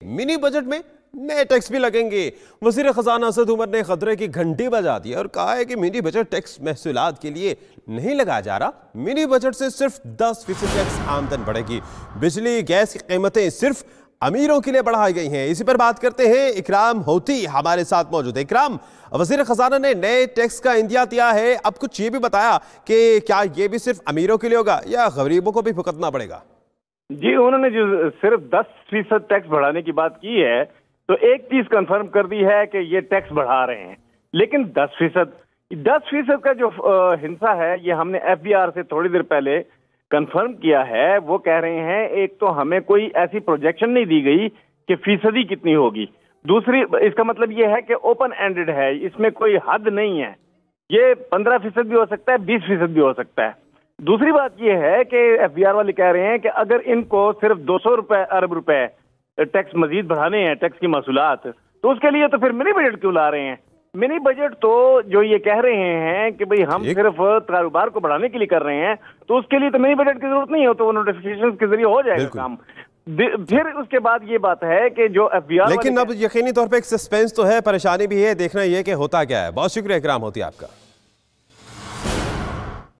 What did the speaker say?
Mini budget में नए tax भी लगेंगे। वजीर खजाना असद उमर ने खतरे की घंटी बजा दी और कहा है कि मिनी बजट टैक्स महसूलात के लिए नहीं लगाया जा रहा। मिनी बजट से सिर्फ 10% टैक्स आमदन बढ़ेगी। बिजली गैस की कीमतें सिर्फ अमीरों के लिए बढ़ाई गई हैं। इसी पर बात करते हैं, इकराम होती हमारे साथ मौजूद है। इकराम, वजीर खजाना ने नए टैक्स का इंदिया दिया है, अब कुछ ये भी बताया कि क्या ये भी सिर्फ अमीरों के लिए होगा या गरीबों को भी भुगतना पड़ेगा? जी, उन्होंने जो सिर्फ 10% टैक्स बढ़ाने की बात की है, तो एक चीज कंफर्म कर दी है कि ये टैक्स बढ़ा रहे हैं, लेकिन 10% का जो हिस्सा है ये हमने FBR से थोड़ी देर पहले कंफर्म किया है। वो कह रहे हैं, एक तो हमें कोई ऐसी प्रोजेक्शन नहीं दी गई कि फीसदी कितनी होगी, दूसरी इसका मतलब ये है कि ओपन एंडेड है, इसमें कोई हद नहीं है, ये 15% भी हो सकता है, 20% भी हो सकता है। दूसरी बात यह है कि FBR वाले कह रहे हैं कि अगर इनको सिर्फ 200 अरब रुपए टैक्स मजीद बढ़ाने हैं, टैक्स की महसूलात, तो उसके लिए तो फिर मिनी बजट क्यों ला रहे हैं? मिनी बजट तो जो ये कह रहे हैं कि भाई हम सिर्फ कारोबार को बढ़ाने के लिए कर रहे हैं, तो उसके लिए तो मिनी बजट की जरूरत नहीं हो, तो वो नोटिफिकेशन के जरिए हो जाएगा काम। फिर उसके बाद ये बात है कि जो FBR, लेकिन अब यकीनी तौर पर एक सस्पेंस तो है, परेशानी भी है, देखना यह कि होता क्या है। बहुत शुक्रिया इकराम होती आपका।